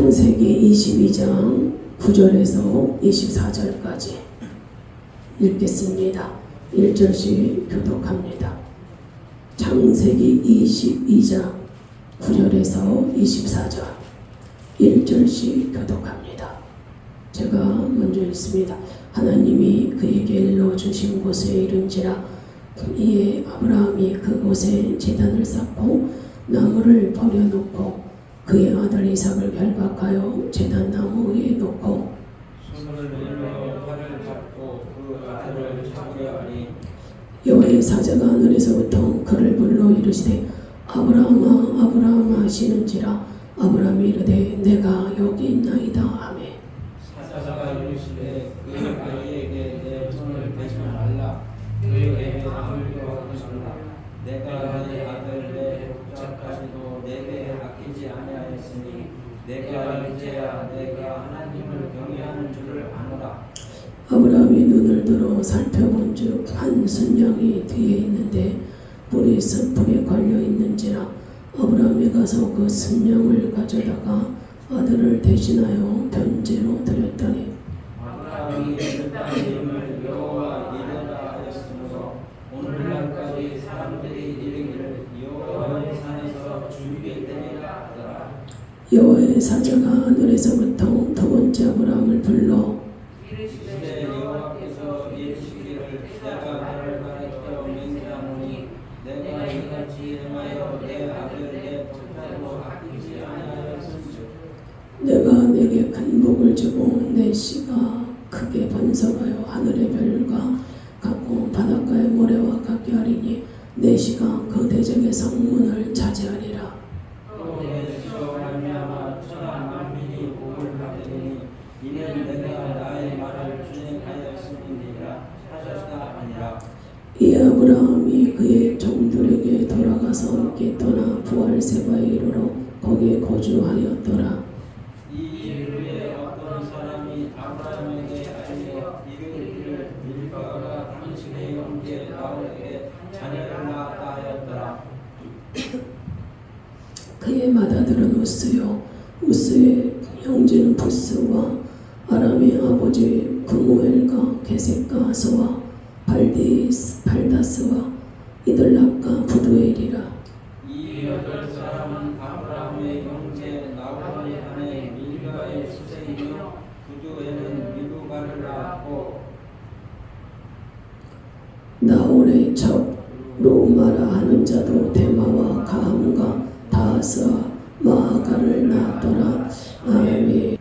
창세기 22장 9절에서 24절까지 읽겠습니다. 1절씩 교독합니다. 창세기 22장 9절에서 24절 1절씩 교독합니다. 제가 먼저 읽습니다. 하나님이 그에게 일러주신 곳에 이른지라 이에 아브라함이 그곳에 제단을 쌓고 나무를 버려놓고 그의 아들 이삭을 결박하여 제단 나무 위에 놓고 손을 내밀어 활을 잡고 그 아들을 잡으려 하니 여호와의 사자가 하늘에서부터 그를 불러 이르시되 아브라함아 아브라함아 하시는지라 아브라함이 이르되 내가 여기 있나이다 하매 사자가 이르시되 그 아이에게 내 손을 대지 말라 그에게 나무를 펴주시라 내가 내 아들 내 독자까지도 내게 아끼지 아니하였으니 내가 이제야 내가 하나님을 경외하는 줄을 아노라. 아브라함이 눈을 들어 살펴본즉 한 순양이 뒤에 있는데 뿔이 뿔에 걸려 있는지라 아브라함이 가서 그 순양을 가져다가 아들을 대신하여 변제로 드렸더니 아브라함이 그 땅임을 여호와 이르라 하였으므로 오늘날까지 사람들이 이르기를 여호와의 산에서 준비되리라 하더라. 여호와의 사자가 하늘에서부터 두 번째 아브라함을 불러 이르시되 여호와께서 이르시기를 내가 너를 가르쳐 맹세하노니 내가 이같이 행하여 내 아들 내 독자로 아끼지 아니하였은즉 내가 내게 큰 복을 주고 내 씨가 크게 번성하여 하늘의 별과 같고 바닷가의 모래와 같게 하리니 내 씨가 그 대적의 성문을 차지하리라. 또 내 씨로 말미암아 천하 만민이 복을 받으리니 이는 내가 나의 말을 준행하였음이니라 하셨다 하니라. 이 아브라함이 그의 종들에게 돌아가서 함께 떠나 부활세바에 이르러 거기에 거주하였더라. 이 이후에 어떤 사람이 아브라함에게 알려 이르기를 밀가가 당신의 형제 나홀에게 자녀를 낳았다 하였더라. 그의 맏아들은 우스요 우스의 형제는 부스와 아람의 아버지 그무엘과 게셋과 아서와 발다스와 이들락과 부두엘이라. 이 여덟 사람은 아브라함의 형제 나홀의 아내 밀가의 수세이며 부두엘은 미루가를 낳았고 나홀의 첩 로마라 하는 자도 데마와 가함과 다하스와 마아가를 낳았더라. 아멘.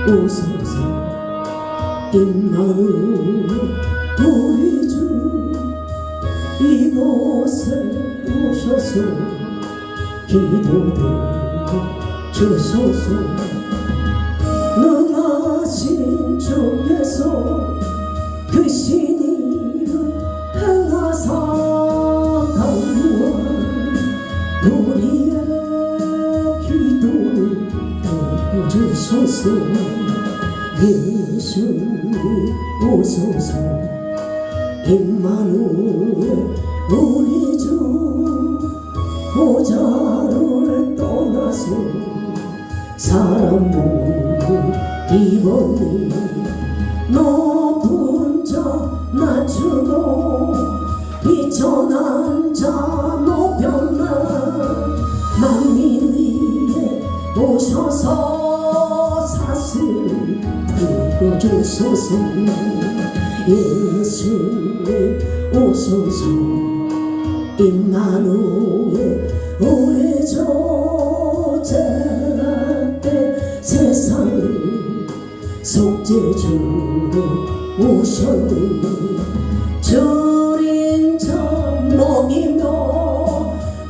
오소서 임마누엘 우리 주 이곳에 오셔서 기도드리고 주소서 능하신 주께서 그 신이를 행하사 강구한 우리의 기도를 들어주소서. 예수님 오소서 임마누엘 우리 주 보좌를 떠나서 사람 몸을 입었니 높은 자 낮추고 비천한 자 높였나 만민 위에 오셔서 사슬 풀어주소서. 예수님 오소서 임마누엘 우리 주 재난 때 세상을 속죄주로 오셨니 주린 자 먹이며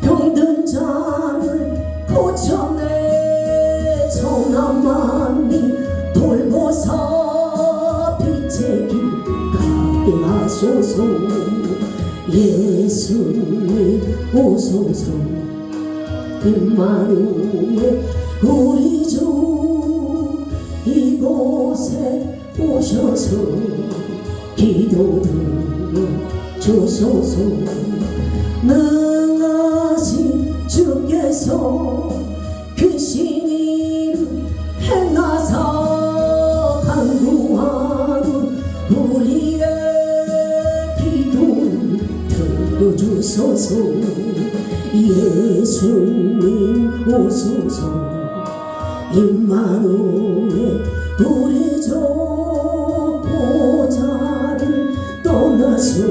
병든 자를 고쳐내 천하 만민 돌보사 빛의 길 가게 하소서. 예수님 오소서 임마누엘 우리 오셔서 기도 들어 주소서. 능하신 주께서 크신 일을 행하사 간구하는 우리의 기도를 들어주소서. 예수님 오소서. 임마누엘 우리 주 보좌를 떠나서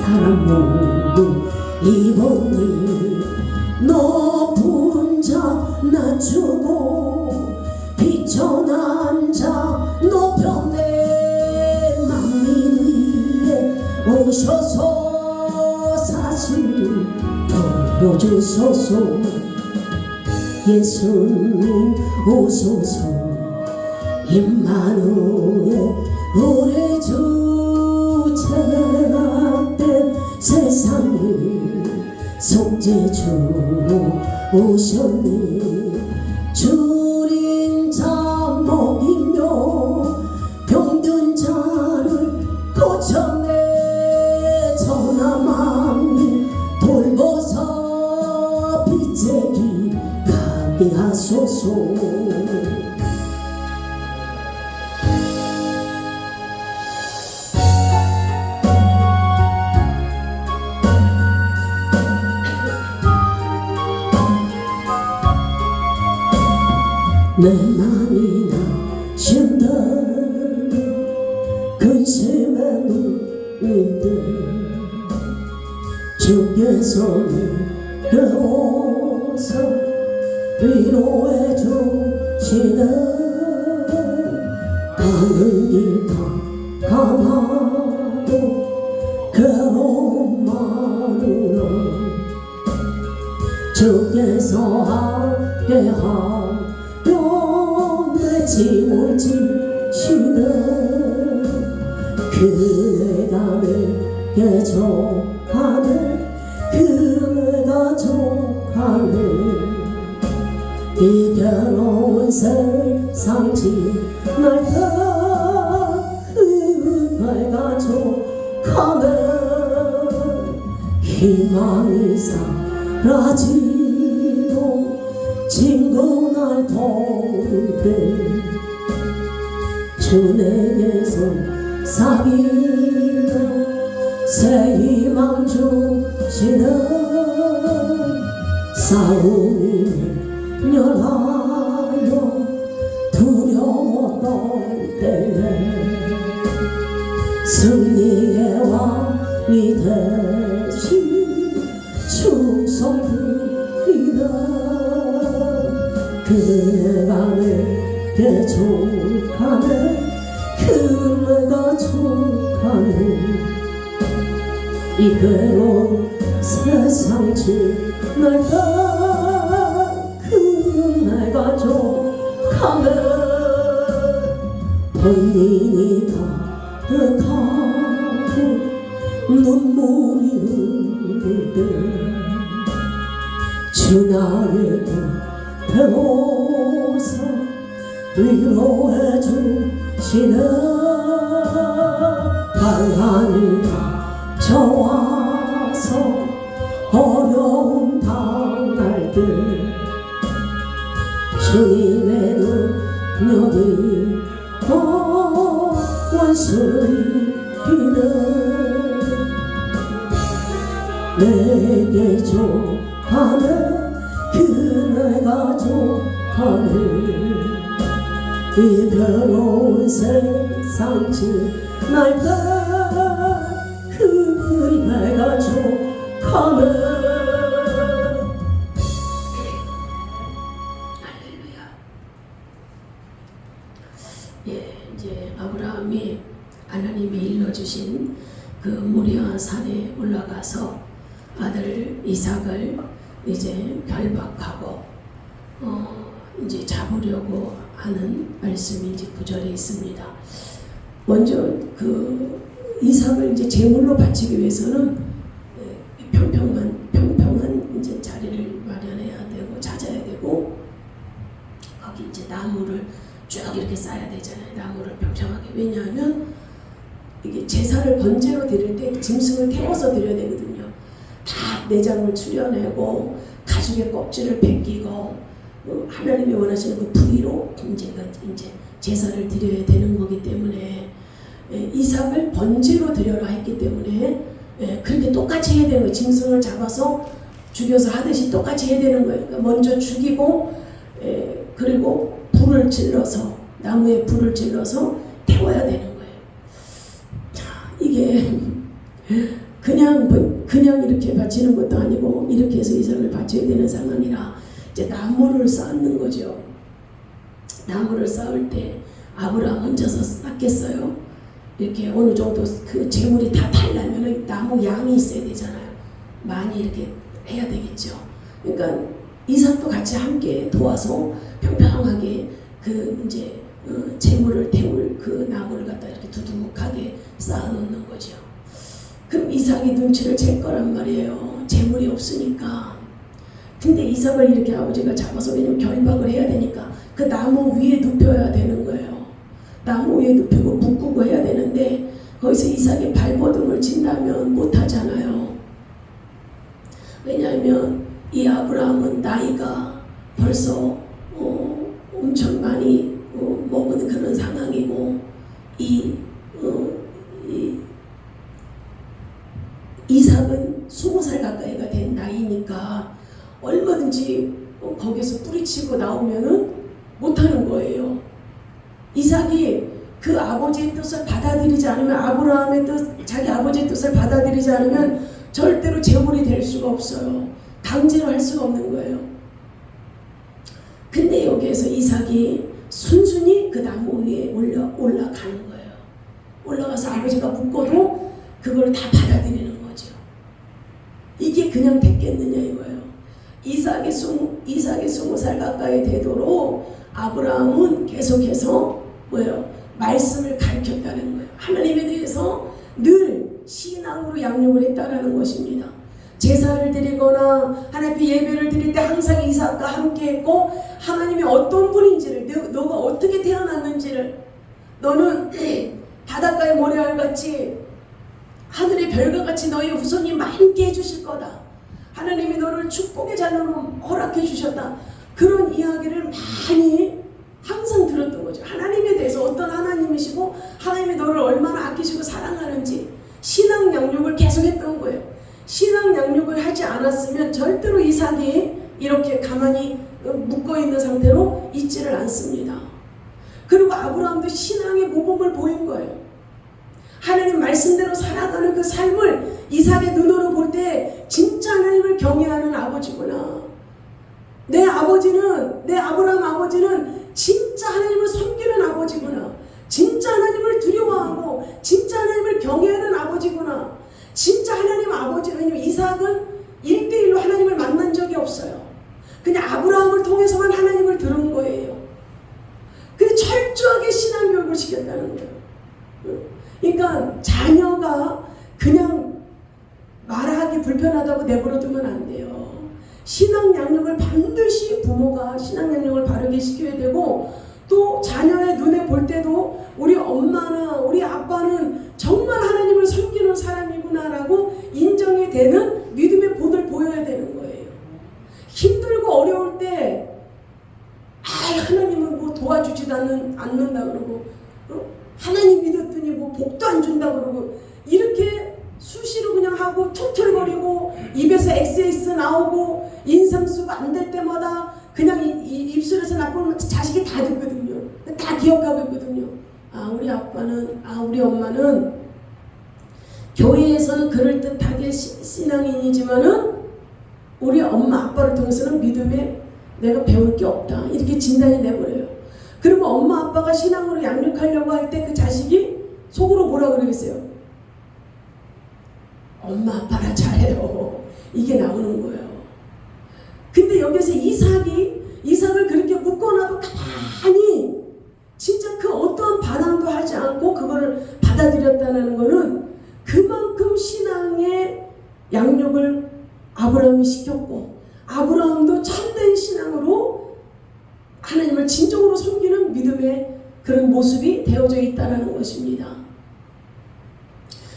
사람 모두 이번 일 높은 자 낮추고 비천한 자 높였네. 만민 위에 오셔서 사실을 보여주소서. 예수님 오소서. 임마누엘 우리 주 제각된 세상을 속죄주로 오셨네. 줄인 자 먹이며 병든 자를 고쳤네. 전함함이 돌보사 빚쟁이 가게 하소서. 내 맘이 나신다 근심의 눈인데 주께서는 그곳서 위로해 주시네. 가는 길 다 가나도 괴로움만으로 주께서 함께하 내 짐을 지시네. 그대가 내게 족하네. 그대가 족하네. 이 괴로운 세상 지날 때 그대가 족하네. 희망이 사라지고 진공날 도를 때 주 내게서 사귀며 새 희망 주시네. 싸움이 멸하여 두려워 떨 때에 승리의 왕이 되신 충성 드리네. 그대가 내게 족하네. 그대가 족하네. 이 괴로운 세상 지날 때 그대가 족하네. 본인이 가득하고 눈물이 흐를 때 주 나에게 배워서 위로해 주시네. 가난이 닥쳐와서 어려움 당할 때 주님의 능력이 더 원수이기네. 내게 족하네. 그대가 족하네. 이 괴로운 세상 지날 때 그대가 족하네. 할렐루야. 예, 이제 아브라함이 하나님이 일러주신 그 모리아 산에 올라가서 아들 이삭을 이제 결박하고 이제 잡으려고 하는 말씀이 이제 9절에 있습니다. 먼저 그 이삭을 이제 제물로 바치기 위해서는 평평한 이제 자리를 마련해야 되고 찾아야 되고 거기 이제 나무를 쭉 이렇게 쌓아야 되잖아요. 나무를 평평하게. 왜냐하면 이게 제사를 번제로 드릴 때 짐승을 태워서 드려야 되거든요. 다 내장을 추려내고 가죽의 껍질을 벗기고 하나님이 원하시는 그 부위로 이제 제사를 드려야 되는 거기 때문에 이삭을 번제로 드려라 했기 때문에 그렇게 똑같이 해야 되는 거예요. 짐승을 잡아서 죽여서 하듯이 똑같이 해야 되는 거예요. 그러니까 먼저 죽이고 그리고 불을 질러서 나무에 불을 질러서 태워야 되는 거예요. 자, 이게 그냥 이렇게 바치는 것도 아니고 이렇게 해서 이삭을 바쳐야 되는 상황이라 이제 나무를 쌓는 거죠. 나무를 쌓을 때 아브라함 혼자서 쌓겠어요? 이렇게 어느 정도 그 재물이 다 달라면 나무 양이 있어야 되잖아요. 많이 이렇게 해야 되겠죠. 그러니까 이삭도 같이 함께 도와서 평평하게 그 이제 재물을 태울 그 나무를 갖다 이렇게 두둑하게 쌓아 놓는 거죠. 그럼 이삭이 눈치를 챌 거란 말이에요. 재물이 없으니까. 근데 이삭을 이렇게 아버지가 잡아서 왜냐면 결박을 해야 되니까 그 나무 위에 눕혀야 되는 거예요. 나무 위에 눕히고 묶고 해야 되는데 거기서 이삭이 발버둥을 친다면 못하잖아요. 왜냐하면 이 아브라함은 나이가 벌써 엄청 많이 먹은 그런 상황이고 이삭은 20살 가까이가 된 나이니까 얼마든지 거기서 뿌리치고 나오면은 못하는 거예요. 이삭이 그 아버지의 뜻을 받아들이지 않으면 아브라함의 뜻, 자기 아버지의 뜻을 받아들이지 않으면 절대로 재물이 될 수가 없어요. 강제로 할 수가 없는 거예요. 근데 여기에서 이삭이 순순히 그 나무 위에 올라가는 거예요. 올라가서 아버지가 묶어도 그걸 다 받아들이는 거죠. 이게 그냥 됐겠느냐 이거예요. 이삭이 20살 가까이 되도록 아브라함은 계속해서 말씀을 가르쳤다는 거예요. 하나님에 대해서 늘 신앙으로 양육을 했다라는 것입니다. 제사를 드리거나 하나님 앞에 예배를 드릴 때 항상 이삭과 함께 했고 하나님이 어떤 분인지를 너가 어떻게 태어났는지를 너는 바닷가의 모래알같이 하늘의 별과 같이 너의 후손이 많게 해주실 거다. 하나님이 너를 축복의 자녀로 허락해 주셨다. 그런 이야기를 많이 항상 들었던 거죠. 하나님에 대해서 어떤 하나님이시고 하나님이 너를 얼마나 아끼시고 사랑하는지 신앙 양육을 계속했던 거예요. 신앙 양육을 하지 않았으면 절대로 이삭이 이렇게 가만히 묶어있는 상태로 있지를 않습니다. 그리고 아브라함도 신앙의 모범을 보인 거예요. 하나님 말씀대로 살아가는 그 삶을 이삭의 눈으로 볼 때 진짜 하나님을 경외하는 아버지구나. 내 아브라함 아버지는 진짜 하나님을 섬기는 아버지구나. 진짜 하나님을 두려워하고 진짜 하나님을 경외하는 아버지구나. 진짜 하나님 아버지는, 왜냐면 이삭은 1대1로 하나님을 만난 적이 없어요. 그냥 아브라함을 통해서만 하나님을 들은 거예요. 근데 철저하게 신앙교육을 시켰다는 거예요. 그러니까 자녀가 그냥 말하기 불편하다고 내버려두면 안 돼요. 신앙 양육을 반드시 부모가 신앙 양육을 바르게 시켜야 되고, 또 자녀의 눈에 볼 때도 우리 엄마나 우리 아빠는 정말 하나님을 섬기는 사람이구나라고 인정이 되는 믿음의 본을 보여야 되는 거예요. 힘들고 어려울 때 하나님은 뭐 도와주지도 않는다 그러고 하나님 믿었더니 뭐 복도 안 준다 그러고 이렇게 수시로 그냥 하고 툴툴거리고 입에서 엑세스 나오고 인상수가 안 될 때마다 그냥 입술에서 나오는 자식이 다 듣거든요. 다 기억하고 있거든요. 우리 아빠는, 우리 엄마는 교회에서는 그럴듯하게 신앙인이지만은 우리 엄마 아빠를 통해서는 믿음에 내가 배울 게 없다. 이렇게 진단이 내버려요. 그리고 엄마 아빠가 신앙으로 양육하려고 할 때 그 자식이 속으로 뭐라 그러겠어요? 엄마 아빠라 잘해요. 이게 나오는 거예요. 근데 여기서 이삭을 그렇게 묶어놔도 가만히 진짜 그 어떠한 반항도 하지 않고 그걸 받아들였다는 거는 그만큼 신앙의 양육을 아브라함이 시켰고, 아브라함도 참된 신앙으로 하나님을 하나님을 진정으로 섬기는 믿음의 그런 모습이 되어져 있다는 것입니다.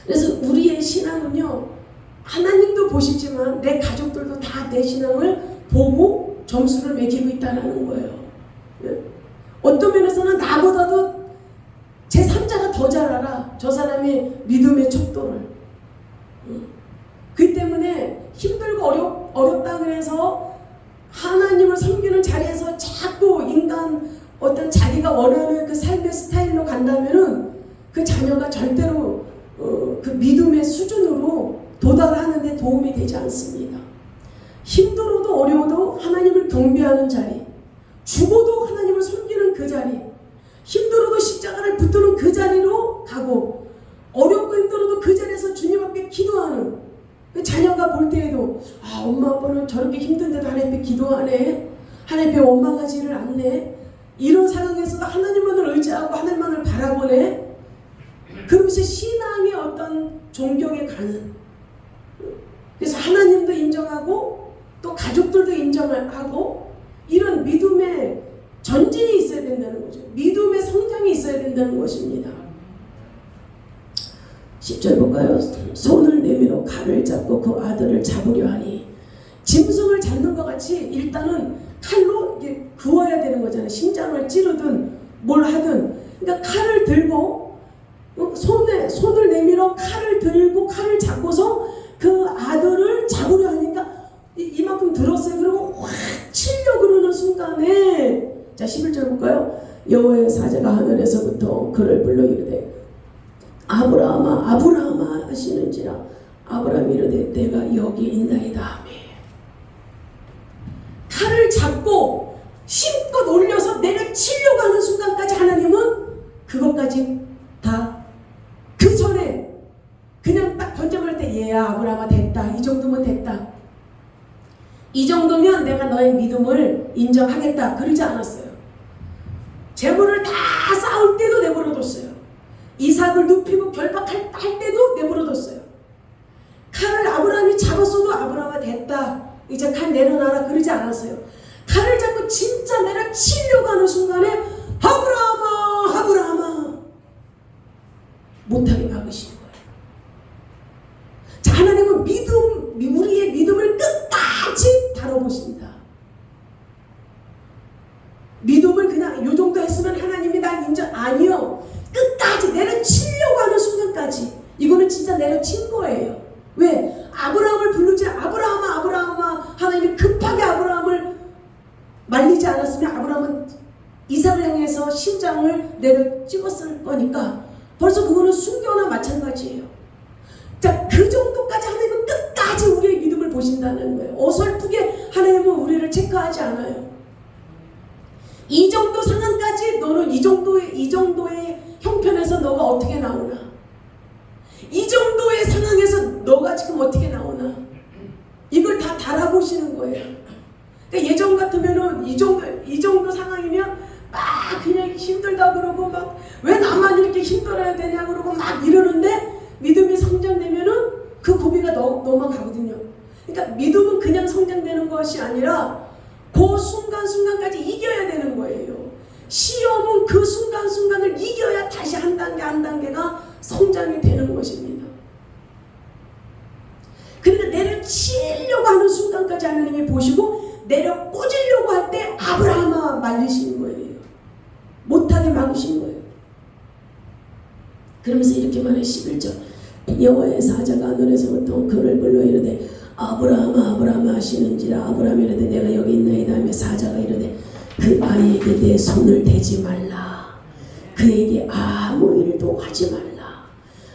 그래서 우리의 신앙은요, 하나님도 보시지만 내 가족들도 다 내 신앙을 보고 점수를 매기고 있다는 거예요. 어떤 면에서는 나보다도 제3자가 더 잘 알아, 저 사람의 믿음의 척도를. 그 때문에 힘들고 어렵다 그래서 하나님을 섬기는 자리에서 자꾸 인간 어떤 자기가 원하는 그 삶의 스타일로 간다면은 그 자녀가 절대로 그 믿음의 수준으로 도달하는 데 도움이 되지 않습니다. 힘들어도 어려워도 하나님을 경배하는 자리, 죽어도 하나님을 섬기는 그 자리, 힘들어도 십자가를 붙드는 그 자리로 가고, 어렵고 힘들어도 그 자리에서 주님 앞에 기도하는, 그 자녀가 볼 때에도 아, 엄마 아빠는 저렇게 힘든데도 하나님 앞에 기도하네, 하나님 앞에 원망하지를 않네, 이런 상황에서도 하나님만을 의지하고 하나님만을 바라보네. 그러면서 신앙의 어떤 존경에 가는, 그래서 하나님도 인정하고 또 가족들도 인정하고, 이런 믿음의 전진이 있어야 된다는 거죠. 믿음의 성장이 있어야 된다는 것입니다. 10절 볼까요? 손을 내밀어 칼을 잡고 그 아들을 잡으려 하니, 짐승을 잡는 것 같이 일단은 칼로 이게 그어야 되는 거잖아요. 심장을 찌르든 뭘 하든. 그러니까 칼을 들고 손을 내밀어 칼을 들고 칼을 잡고서 그 아들을 잡으려 하니까 이만큼 들었어요. 그리고 확 치려고 그러는 순간에, 자 11절 볼까요? 여호와의 사자가 하늘에서부터 그를 불러 이르되 아브라함아 아브라함아 하시는지라 아브라함이 이르되 내가 여기 있나이다 하며, 칼을 잡고 힘껏 올려서 내가 치려고 하는 순간까지 하나님은 그것까지 다, 그 전에 그냥 딱 던져버릴 때 얘야 아브라함아 됐다, 이 정도면 됐다, 이 정도면 내가 너의 믿음을 인정하겠다, 그러지 않았어요. 재물을 다 쌓을 때도 내버려뒀어요. 이삭을 눕히고 결박할 때도 내버려뒀어요. 칼을 아브라함이 잡았어도 아브라함아 됐다, 이제 칼 내려놔라, 그러지 않았어요. 칼을 잡고 진짜 내가 치려고 하는 순간에 아브라함아 아브라함아 못하게 막으시는 거예요. 자, 하나님은 우리의 믿음을 끝까지 다뤄보십니다. 믿음을 그냥 요 정도 했으면 하나님이 날 인정, 아니요, 끝까지 내려치려고 하는 순간까지. 이거는 진짜 내려친 거예요. 왜? 아브라함을 부르지, 아브라함아 아브라함아 하나님이 급하게 아브라함을 말리지 않았으면 아브라함은 이삭을 향해서 심장을 내려 찍었을 거니까 벌써 그거는 순교나 마찬가지예요. 자, 그 정도까지 하나님은 끝까지 우리의 믿음을 보신다는 거예요. 어설프게 하나님은 우리를 체크하지 않아요. 이 정도 상황까지 너는 이 정도의 형편에서 너가 어떻게 나오나, 이 정도의 상황에서 너가 지금 어떻게 나오나, 이걸 다 달아보시는 거예요. 그러니까 예전 같으면은 이 정도 상황이면 막 그냥 힘들다 그러고 막 왜 나만 이렇게 힘들어야 되냐 그러고 막 이러는데, 믿음이 성장되면은 그 고비가 넘어가거든요. 그러니까 믿음은 그냥 성장되는 것이 아니라 그 순간순간까지 이겨야 되는 거예요. 시험은 그 순간순간을 이겨야 다시 한 단계가 성장이 되는 것입니다. 그러니까 내려치려고 하는 순간까지 하나님이 보시고 내려 꽂으려고 할 때 아브라함아 말리시는 거예요. 못하게 막으시는 거예요. 그러면서 이렇게 말해 11절 여호와의 사자가 하늘에서부터 그를 불러 이르되 아브라함아 아브라함아 하시는지라 아브라함이 이르되 내가 여기 있나이다 하며 사자가 이르되 그 아이에게 내 손을 대지 말라, 그에게 아무 일도 하지 말라,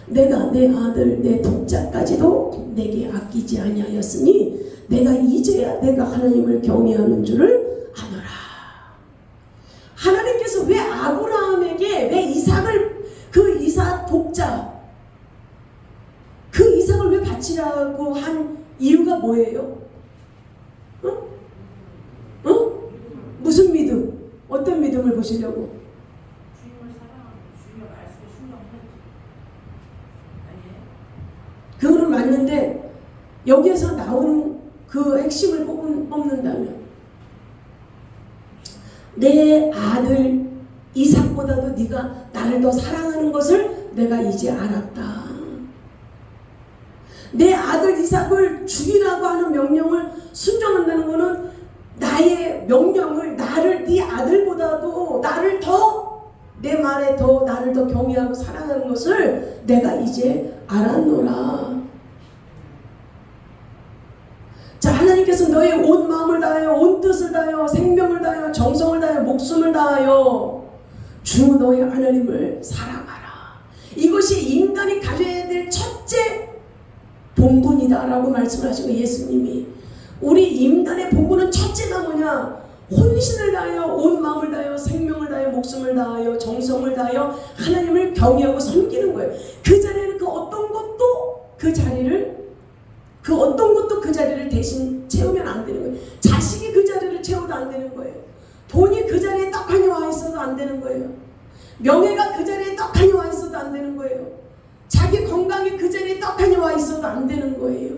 내가 내 아들 내 독자까지도 내게 아끼지 아니하였으니 내가 이제야 내가 하나님을 경외하는 줄을 아노라. 하나님께서 왜 아브라함에게 왜 이삭을, 그 이삭 독자, 그 이삭을 왜 바치라고 한 이유가 뭐예요? 무슨 믿음? 어떤 믿음을 보시려고? 주님을 사랑하고 주님의 말씀에 순종하는, 아니에요? 그거는 맞는데 여기에서 나오는 그 핵심을 뽑는다면 내 아들 이삭보다도 네가 나를 더 사랑하는 것을 내가 이제 알았다. 내 아들 이삭을 죽이라고 하는 명령을 순종한다는 것은 나의 명령을 나를 네 아들보다도 나를 더 내 말에 더 나를 더 경외하고 사랑하는 것을 내가 이제 알았노라. 자, 하나님께서 너의 온 마음을 다하여 온 뜻을 다하여 생명을 다하여 정성을 다하여 목숨을 다하여 주 너의 하나님을 사랑하라. 이것이 인간이 가져야 될 첫째 본분이다라고 말씀하시고, 예수님이 우리 인간의 본분은 첫째가 뭐냐? 혼신을 다하여 온 마음을 다하여 생명을 다하여 목숨을 다하여 정성을 다하여 하나님을 경외하고 섬기는 거예요. 그 자리에는 그 어떤 것도 그 자리를 대신 채우면 안 되는 거예요. 자식이 그 자리를 채워도 안 되는 거예요. 돈이 그 자리에 떡하니 와 있어도 안 되는 거예요. 명예가 그 자리에 떡하니 와 있어도 안 되는 거예요. 자기 건강이 그 자리에 떡하니 와 있어도 안 되는 거예요.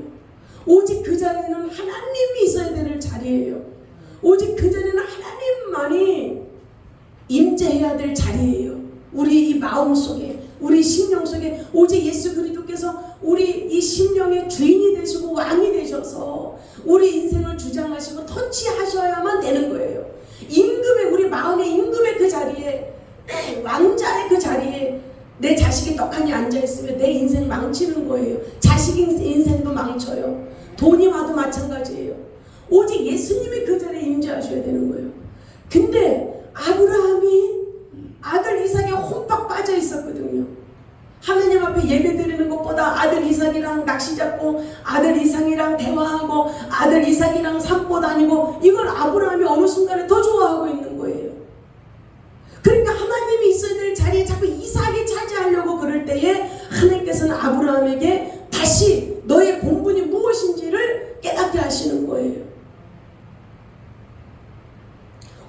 오직 그 자리는 하나님이 있어야 되는 자리예요. 오직 그 자리는 하나님만이 임재해야 될 자리예요. 우리 이 마음 속에, 우리 심령 속에 오직 예수 그리스도께서 우리 이 심령의 주인이 되시고 왕이 되셔서 우리 인생을 주장하시고 통치하셔야만 되는 거예요. 임금의, 우리 마음의 임금의 그 자리에, 왕자의 그 자리에 내 자식이 떡하니 앉아있으면 내 인생 망치는 거예요. 자식 인생도 망쳐요. 돈이 와도 마찬가지예요. 오직 예수님이 그 자리에 임재하셔야 되는 거예요. 근데 아브라함이 아들 이삭에 홈박 빠져 있었거든요. 하나님 앞에 예배 드리는 것보다 아들 이삭이랑 낚시 잡고 아들 이삭이랑 대화하고 아들 이삭이랑 산보 다니고, 이걸 아브라함이 어느 순간에 더 좋아하고 있는 거예요. 그러니까 하나님이 있어야 될 자리에 자꾸 이삭이 차지하려고 그럴 때에 하나님께서는 아브라함에게 다시 너의 본분이 무엇인지를 깨닫게 하시는 거예요.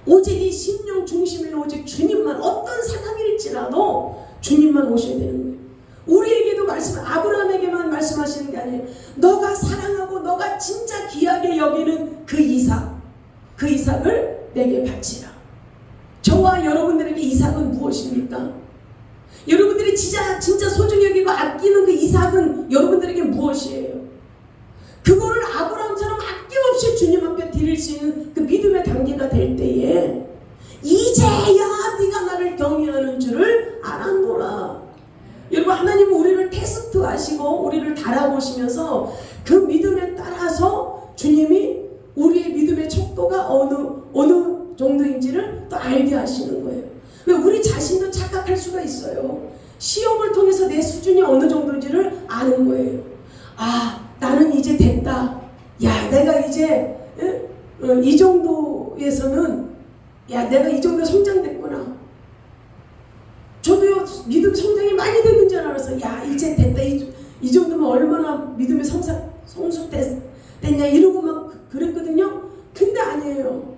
오직 이 심령 중심에는 오직 주님만, 어떤 상황일지라도 주님만 오셔야 되는 거예요. 우리에게도 아브라함에게만 말씀하시는 게 아니에요. 너가 사랑하고 너가 진짜 귀하게 여기는 그 이삭을 내게 바치라. 저와 여러분들에게 이삭은 무엇입니까? 여러분들이 진짜 소중히 여기고 아끼는 그 이삭은 여러분들에게 무엇이에요? 그거를 아브라함처럼 아낌없이 주님 앞에 드릴 수 있는 그 믿음의 단계가 될 때에 이제야 네가 나를 경외하는 줄을 알았노라. 여러분, 하나님은 우리를 테스트하시고 우리를 달아보시면서 그 믿음에 따라서 주님이 우리의 믿음의 척도가 어느 정도인지를 또 알게 하시는 거예요. 왜? 우리 자신도 착각할 수가 있어요. 시험을 통해서 내 수준이 어느 정도인지를 아는 거예요. 아, 나는 이제 됐다. 야, 내가 이제 이 정도에서는, 야, 내가 이 정도 성장됐구나. 저도요, 믿음 성장이 많이 됐는 줄 알아서, 야, 이제 됐다. 이 정도면 얼마나 믿음의 성숙됐냐 이러고 막 그랬거든요. 근데 아니에요.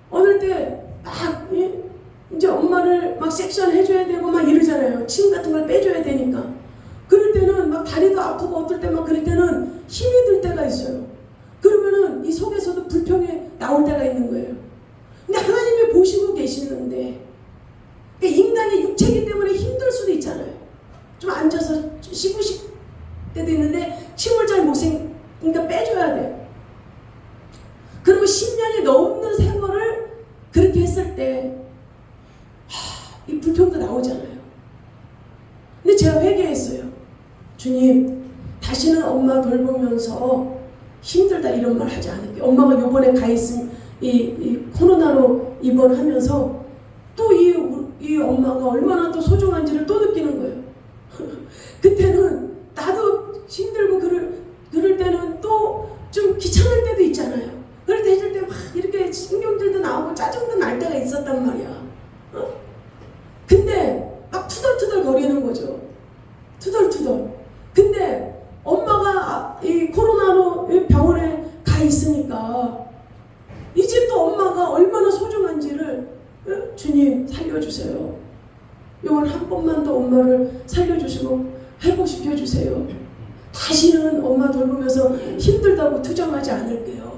어느 때 막 이제 엄마를 막 섹션 해줘야 되고 막 이러잖아요. 침 같은 걸 빼줘야 되니까. 그럴 때는 막 다리도 아프고, 어떨 때 막 그럴 때는 힘이 들 때가 있어요. 그러면은 이 속에서도 불평이 나올 때가 있는 거예요. 근데 하나님이 보시고 계시는데, 그러니까 인간의 육체이기 때문에 힘들 수도 있잖아요. 좀 앉아서 쉬고 싶을 때도 있는데 침을 잘 못 그러니까 빼줘야 돼요. 그리고 10년이 넘는 세월을 그렇게 했을 때 이 불평도 나오잖아요. 근데 제가 회개했어요. 주님, 다시는 엄마 돌보면서 힘들다 이런 말 하지 않을게요. 엄마가 요번에 가 있은 이 코로나로 입원하면서 또 이 엄마가 얼마나 또 소중한지를 또 느끼는 거예요. 그때는 나도 힘들고 그럴 때는 또 좀 귀찮을 때도 있잖아요. 그럴 때 해줄 때 막 이렇게 신경질도 나오고 짜증도 날 때가 있었단 말이야. 근데 막 투덜투덜 거리는 거죠. 투덜투덜. 근데 엄마가 이 코로나로 병원에 가 있으니까 이제 또 엄마가 얼마나 소중한지를, 주님 살려주세요. 이번 한 번만 더 엄마를 살려주시고 회복시켜주세요. 다시는 엄마 돌보면서 힘들다고 투정하지 않을게요.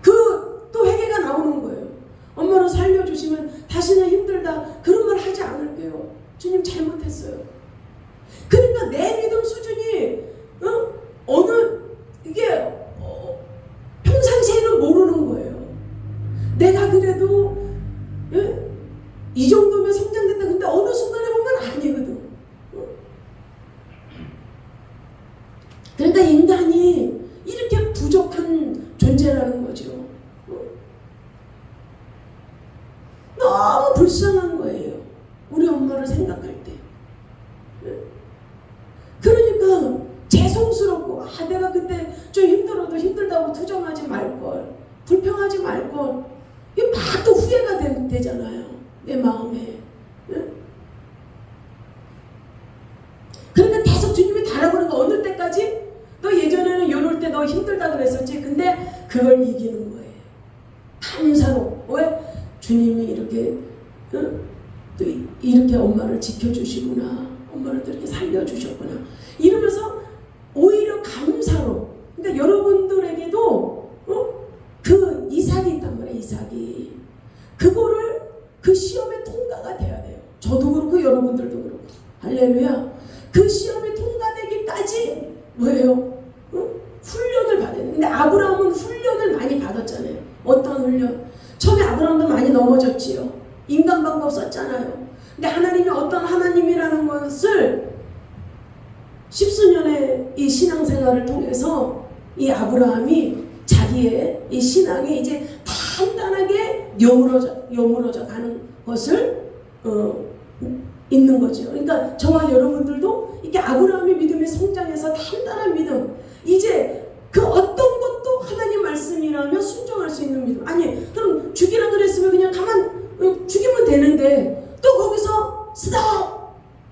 또 회개가 나오는 거예요. 주님 잘못했어요. 그러니까 내 믿음 수준이 어느 이게 평상시에는 모르는 거예요. 내가 그래도 이 정도면 성장됐다. 근데 어느 순간에 보면 아니거든. 그러니까 인간이 이렇게 부족한 존재라는 거죠. 너무 불쌍한 거예요. 우리 엄마를 생각할 때. 그러니까 죄송스럽고 내가 그때 좀 힘들어도 힘들다고 투정하지 말걸, 불평하지 말걸. 이게 막 또 후회가 되잖아요. 내 마음에. 그러니까 계속 주님이 달아보는 거. 어느 때까지? 너 예전에는 이럴 때 너 힘들다 그랬었지. 근데 그걸 이기는 거예요. 감사로. 왜? 주님이 이렇게 또 이렇게 엄마를 지켜주시구나. 엄마를 또 이렇게 살려주셨구나. 이러면서 오히려 감사로. 그러니까 여러분들에게도 그 이삭이 있단 말이에요. 이삭이. 그거를 그 시험의 통과가 돼야 돼요. 저도 그렇고 여러분들도 그렇고. 할렐루야. 그 시험에 통과되기까지 뭐예요? 훈련을 받아야 돼요. 근데 아브라함은 훈련을 많이 받았잖아요. 어떤 훈련? 처음에 아브라함도 많이 넘어졌지요. 인간 방법 썼잖아요. 근데 하나님이 어떤 하나님이라는 것을 십수년의 이 신앙생활을 통해서 이 아브라함이 자기의 이 신앙이 이제 단단하게 여물어져 가는 것을 있는 거죠. 그러니까 저와 여러분들도 이렇게 아브라함의 믿음이 성장해서 단단한 믿음, 이제 그 어떤 것도 하나님 말씀이라면 순종할 수 있는 믿음. 아니 그럼 죽이라 그랬으면 그냥 가만 죽이면 되는데 또 거기서 스톱!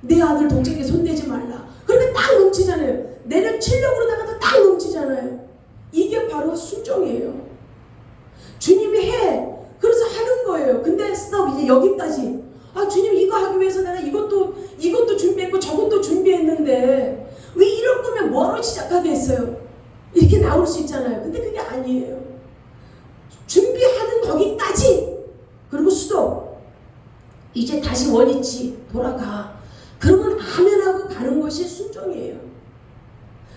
내 아들 독재에게 손대지 말라. 그러면 딱 멈추잖아요. 내려치려고 그러다가도 딱 멈추잖아요. 이게 바로 순종이에요. 주님이 해. 그래서 하는 거예요. 근데 스톱, 이제 여기까지. 주님 이거 하기 위해서 내가 이것도 준비했고 저것도 준비했는데 왜 이럴 거면 뭐로 시작하겠어요? 이렇게 나올 수 있잖아요. 근데 그게 아니에요. 준비하는 거기까지. 그리고 스톱. 이제 다시 원위치 돌아가. 그러면 아멘하고 가는 것이 순종이에요.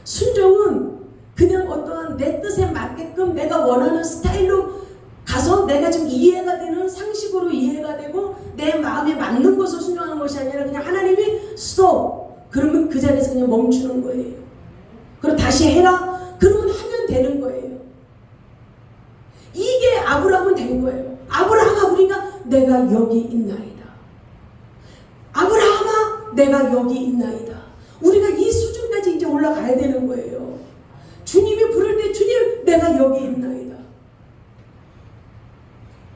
순종은 그냥 어떠한 내 뜻에 맞게끔 내가 원하는 스타일로 가서 내가 좀 이해가 되는 상식으로 이해가 되고 내 마음에 맞는 것을 순종하는 것이 아니라 그냥 하나님이 스톱! 그러면 그 자리에서 그냥 멈추는 거예요. 그리고 다시 해라? 그러면 하면 되는 거예요. 이게 아브라함은 된 거예요. 아브라함아, 우리가 내가 여기 있나이다. 아브라함아, 내가 여기 있나이다. 우리가 이 수준까지 이제 올라가야 되는 거예요. 주님이 부를 때 주님 내가 여기 있나이다.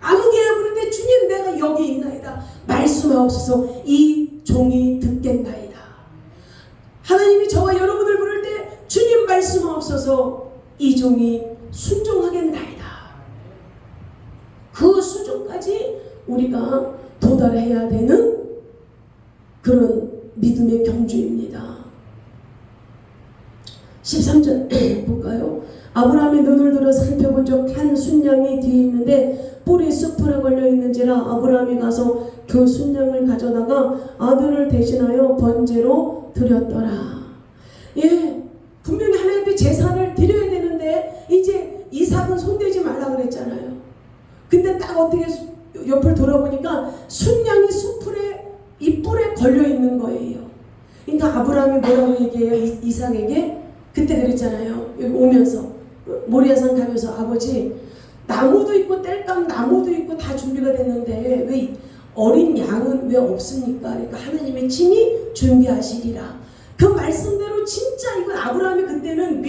아무개가 부를 때 주님 내가 여기 있나이다. 말씀하옵소서 이 종이 듣겠나이다. 하나님이 저와 여러분을 부를 때 주님 말씀하옵소서 이 종이 순종하겠나이다. 그 수준까지 우리가 도달해야 되는 그런 믿음의 경주입니다. 13절 볼까요? 아브라함이 눈을 들어 살펴본 적 한 순양이 뒤에 있는데 뿔이 숲풀에 걸려 있는지라 아브라함이 가서 그 순양을 가져다가 아들을 대신하여 번제로 드렸더라. 예, 분명히 하나님께 제사를 드려야 되는데 이제 이삭은 손대지 말라 그랬잖아요. 근데 딱 어떻게 옆을 돌아보니까 순양이 숲풀에 이 뿔에 걸려 있는 거예요. 그러니까 아브라함이 뭐라고 얘기해요? 이삭에게? 그때 그랬잖아요. 여기 오면서 모리아산 가면서 아버지 나무도 있고 땔감 나무도 있고 다 준비가 됐는데 왜 어린 양은 왜 없습니까? 그러니까 하나님의 친히 준비하시리라. 그 말씀대로 진짜 이건 아브라함이 그때는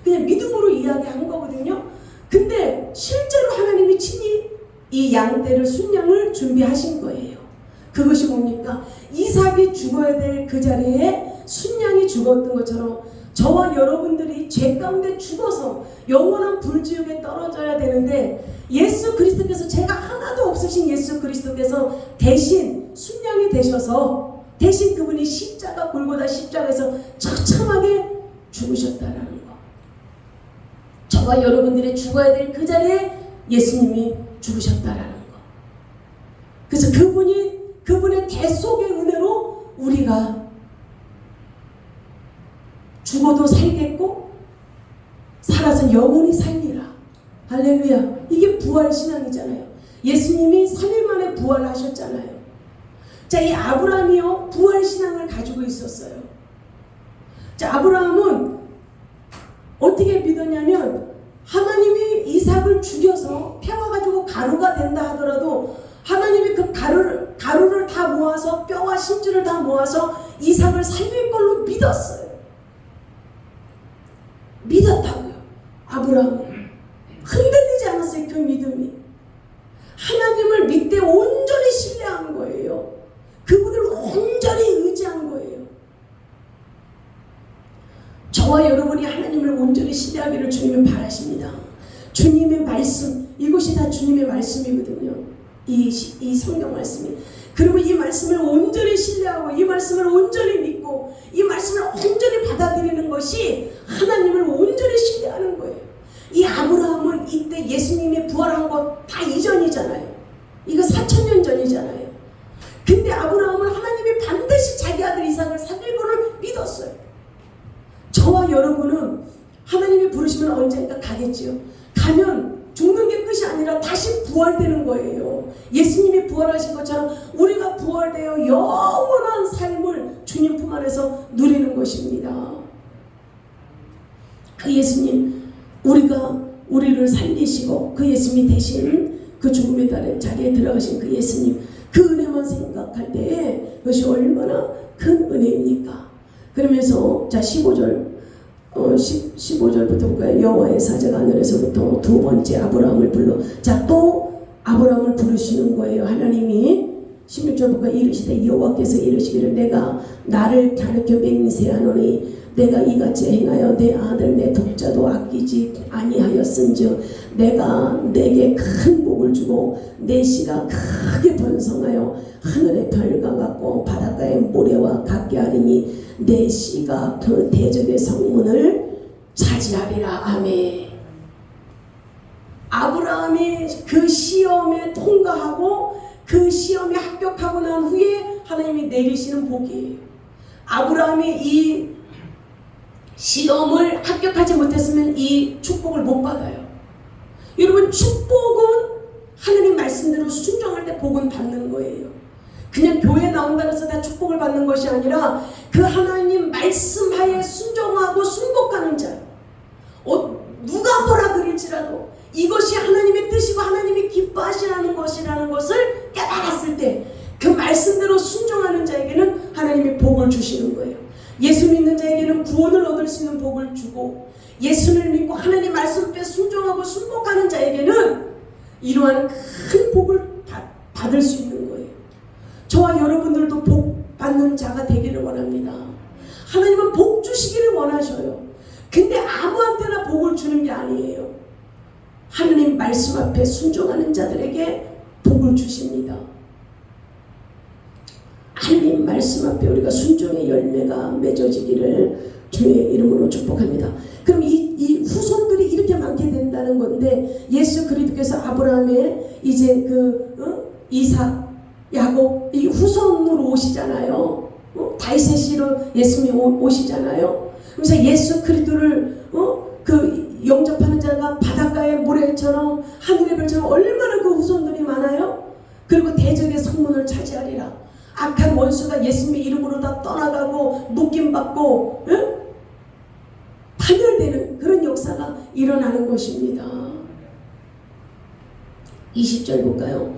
그냥 믿음으로 이야기한 거거든요. 근데 실제로 하나님이 친히 이 양떼를 순양을 준비하신 거예요. 그것이 뭡니까? 이삭이 죽어야 될 그 자리에 순양이 죽었던 것처럼 저와 여러분들이 죄 가운데 죽어서 영원한 불지옥에 떨어져야 되는데 예수 그리스도께서 죄가 하나도 없으신 예수 그리스도께서 대신 순양이 되셔서 대신 그분이 십자가 골고다 십자가에서 처참하게 죽으셨다라는 거. 저와 여러분들이 죽어야 될 그 자리에 예수님이 죽으셨다라는 거. 그래서 그분의 대속의 은혜로 우리가 죽어도 살겠고 살아서 영원히 살리라. 할렐루야. 이게 부활신앙이잖아요. 예수님이 3일 만에 부활하셨잖아요. 자, 이 아브라함이요 부활신앙을 가지고 있었어요. 자, 아브라함은 어떻게 믿었냐면 하나님이 이삭을 죽여서 태워가지고 가루가 된다 하더라도 하나님이 그 가루를 다 모아서 뼈와 심줄을 다 모아서 이삭을 살릴 걸로 믿었어요. 믿었다고요. 아브라함은 흔들리지 않았어요. 그 믿음이 하나님을 믿되 온전히 신뢰한 거예요. 그분을 온전히 의지한 거예요. 저와 여러분이 하나님을 온전히 신뢰하기를 주님은 바라십니다. 주님의 말씀, 이것이 다 주님의 말씀이거든요. 이 성경 말씀이. 그러면 이 말씀을 온전히 신뢰하고 이 말씀을 온전히 믿고 이 말씀을 온전히 받아들이는 것이 하나님을 온전히 신뢰하는 거예요. 이 아브라함은 이때 예수님이 부활한 것 다 이전이잖아요. 이거 4,000년 전이잖아요. 근데 아브라함은 하나님이 반드시 자기 아들 이삭을 살릴 것을 믿었어요. 저와 여러분은 하나님이 부르시면 언젠가 가겠지요. 가면 죽는 게 끝이 아니라 다시 부활되는 거예요. 예수님이 부활하신 것처럼 우리가 부활되어 영원한 삶을 주님 품 안에서 누리는 것입니다. 그 예수님, 우리를 살리시고 그 예수님이 대신 그 죽음의 자리에 들어가신 그 예수님, 그 은혜만 생각할 때에 그것이 얼마나 큰 은혜입니까? 그러면서 자 15절부터 볼까요? 여호와의 사자가 하늘에서부터 두 번째 아브라함을 불러. 자, 또 아브라함을 부르시는 거예요. 하나님이 16절 볼까요? 이르시되 여호와께서 이르시기를 내가 나를 가르쳐 맹세하노니 내가 이같이 행하여 내 아들 내 독자도 아끼지 아니하였은즉 내가 내게 큰 복을 주고 내 씨가 크게 번성하여 하늘의 별과 같고 바닷가의 모래와 같게 하리니 내 씨가 그 대적의 성문을 차지하리라. 아멘. 아브라함이 그 시험에 통과하고 그 시험에 합격하고 난 후에 하나님이 내리시는 복이에요. 아브라함이 이 시험을 합격하지 못했으면 이 축복을 못 받아요. 여러분, 축복은 하나님 말씀대로 순종할 때 복은 받는 거예요. 그냥 교회 나온다고 해서 다 축복을 받는 것이 아니라 그 하나님 말씀하에 순종하고 순복하는 자. 누가 뭐라 그럴지라도 이것이 하나님의 뜻이고 하나님이 기뻐하시라는 것이라는 것을 깨달았을 때 그 말씀대로 순종하는 자에게는 하나님이 복을 주시는 거예요. 예수 믿는 자에게는 구원을 얻을 수 있는 복을 주고 예수를 믿고 하나님 말씀에 순종하고 순복하는 자에게는 이러한 큰 복을 받을 수 있는 거예요. 저와 여러분들도 복 받는 자가 되기를 원합니다. 하나님은 복 주시기를 원하셔요. 근데 아무한테나 복을 주는 게 아니에요. 하나님 말씀 앞에 순종하는 자들에게 복을 주십니다. 하나님 말씀 앞에 우리가 순종의 열매가 맺어지기를 주의 이름으로 축복합니다. 그럼 이 후손들이 이렇게 많게 된다는 건데 예수 그리스도께서 아브라함의 이제 이삭, 야곱 이 후손으로 오시잖아요. 다윗으로 예수님이 오시잖아요. 그래서 예수 그리스도를 그 영접하는 자가 바닷가의 모래처럼 하늘의 별처럼 얼마나 그 후손들이 많아요. 그리고 대적의 성문을 차지하리라. 악한 원수가 예수님의 이름으로 다 떠나가고 묶임받고 파멸되는 그런 역사가 일어나는 것입니다. 20절 볼까요?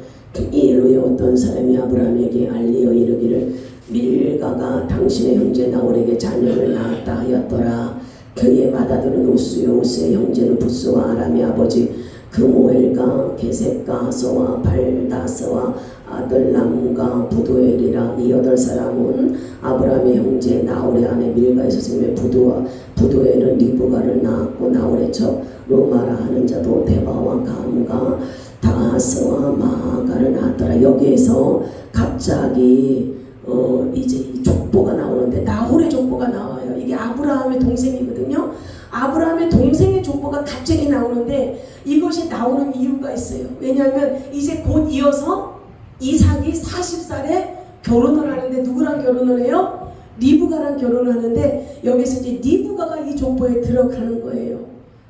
이일 후에 어떤 사람이 아브라함에게 알리어 이르기를 밀가가 당신의 형제 나홀에게 자녀를 낳았다 하였더라. 그의 맏아들은 우스요 우스의 형제는 부스와 아람의 아버지 그모엘과 게셋과 하소와 발다스와 아들람과 부두엘이라. 이 8사람은 아브라함의 형제 나홀의 아내 밀가에서 생겨 부두엘은 리브가를 낳았고 나홀의 첩 루마라 하는 자도 데바와 감과 다하스와 마가를 낳았더라. 여기에서 갑자기 이제 족보가 나오는데 나홀의 족보가 나와요. 이게 아브라함의 동생이거든요. 아브라함의 동생의 족보가 갑자기 나오는데 이것이 나오는 이유가 있어요. 왜냐하면 이제 곧 이어서 이삭이 40살에 결혼을 하는데 누구랑 결혼을 해요? 리브가랑 결혼을 하는데 여기서 이제 리브가가 이 족보에 들어가는 거예요.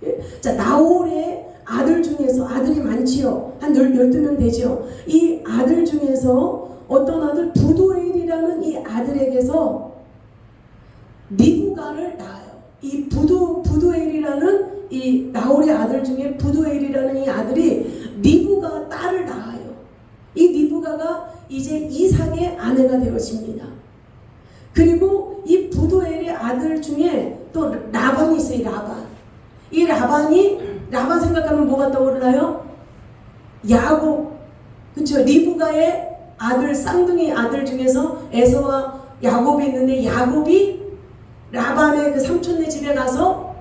예? 자, 나홀의 아들 중에서 아들이 많지요. 한 12명 되죠. 이 아들 중에서 어떤 아들 부두엘이라는 이 아들에게서 리브가를 낳아요. 이 부두엘이라는 이 나홀의 아들 중에 부두엘이라는 이 아들이 리브가 딸을 낳아요. 이 리브가가 이제 이삭의 아내가 되었습니다. 그리고 이 부두엘의 아들 중에 또 라반이 있어요. 이 라반 생각하면 뭐가 떠오르나요? 야곱. 그렇죠. 리브가의 아들, 쌍둥이 아들 중에서 에서와 야곱이 있는데 야곱이 라반의 그 삼촌네 집에 가서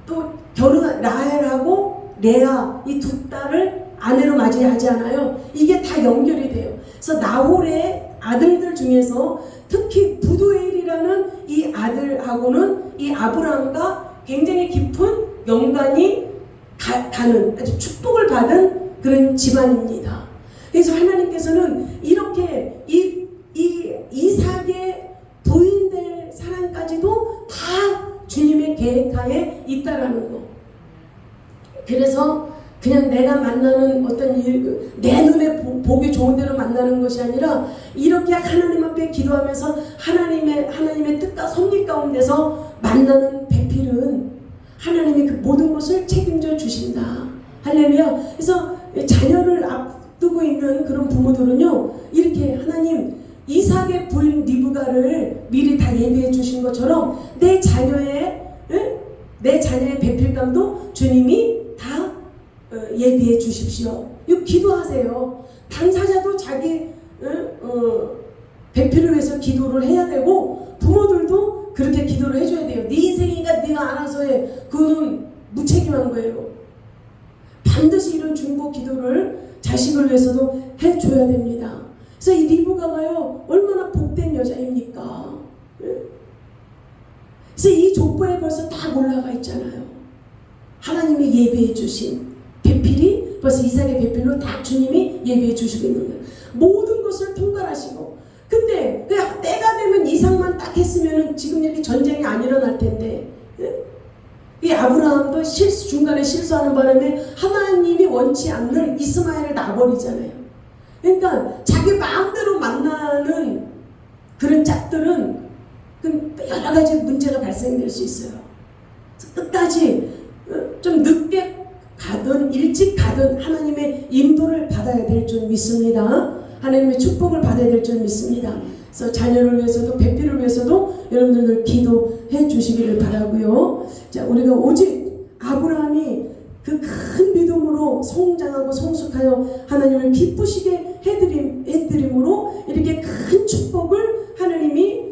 또 라헬하고 레아 이 두 딸을 아내로 맞이하지 않아요. 이게 다 연결이 돼요. 그래서 나홀의 아들들 중에서 특히 부두엘이라는 이 아들하고는 이 아브라함과 굉장히 깊은 연관이 가는 아주 축복을 받은 그런 집안입니다. 그래서 하나님께서는 이렇게 이 이삭의 부인될 사랑까지도 다 주님의 계획하에 있다라는 거. 그래서 그냥 내가 만나는 어떤 일, 내 눈에 보기 좋은 대로 만나는 것이 아니라 이렇게 하나님 앞에 기도하면서 하나님의 뜻과 섭리 가운데서 만나는 배필은 하나님이 그 모든 것을 책임져 주신다. 할렐루야. 그래서 자녀를 앞두고 있는 그런 부모들은요, 이렇게 하나님 이삭의 부인 리브가를 미리 다 예비해 주신 것처럼 내 자녀의 배필감도 주님이 다 예비해 주십시오. 이거 기도하세요. 당사자도 자기 배필을 위해서 기도를 해야 되고 부모들도 그렇게 기도를 해줘야 돼요. 네 인생이니까 네가 알아서 해. 그거는 무책임한 거예요. 반드시 이런 중보 기도를 자식을 위해서도 해줘야 됩니다. 그래서 이 리브가가요 얼마나 복된 여자입니까? 그래서 이 족보에 벌써 다 올라가 있잖아요. 하나님이 예비해 주신 배필이 벌써 이삭의 배필로 다 주님이 예비해 주시고 있는 거예요. 모든 것을 통달하시고. 근데 때가 되면 이삭만 딱 했으면 지금 이렇게 전쟁이 안 일어날 텐데, 이 아브라함도 중간에 실수하는 바람에 하나님이 원치 않는 이스마엘을 낳아버리잖아요. 그러니까 자기 마음대로 만나는 그런 짝들은 여러 가지 문제가 발생될 수 있어요. 끝까지 좀 늦게 가든 일찍 가든 하나님의 인도를 받아야 될 줄 믿습니다. 하나님의 축복을 받아야 될 줄 믿습니다. 그래서 자녀를 위해서도 배필을 위해서도 여러분들 기도해 주시기를 바라고요. 자, 우리가 오직 아브라함이 그 큰 믿음으로 성장하고 성숙하여 하나님을 기쁘시게 해드림으로 이렇게 큰 축복을 하나님이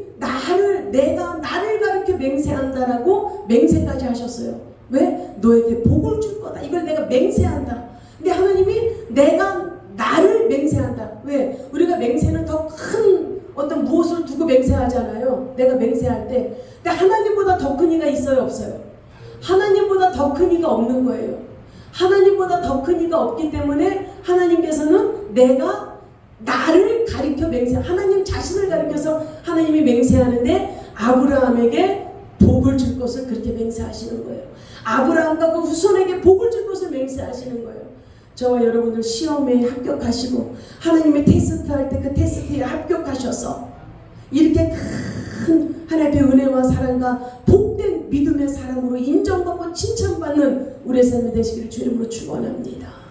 내가 나를 가르쳐 맹세한다라고 맹세까지 하셨어요. 왜? 너에게 복을 줄 거다. 이걸 내가 맹세한다. 근데 하나님이 내가 나를 맹세한다. 왜? 우리가 맹세는 더 큰 어떤 무엇을 두고 맹세하잖아요. 내가 맹세할 때. 근데 하나님보다 더 큰 이가 있어요? 없어요? 하나님보다 더 큰 이가 없는 거예요. 하나님보다 더 큰 이가 없기 때문에 하나님께서는 내가 나를 가리켜 하나님 자신을 가리켜서 하나님이 맹세하는데 아브라함에게 복을 줄 것을 그렇게 맹세하시는 거예요. 아브라함과 그 후손에게 복을 줄 것을 맹세하시는 거예요. 저와 여러분들 시험에 합격하시고 하나님의 테스트할 때 그 테스트에 합격하셔서 이렇게 큰 하나님의 은혜와 사랑과 복된 믿음의 사람으로 인정받고 칭찬받는 우리의 삶이 되시기를 주님으로 축원합니다.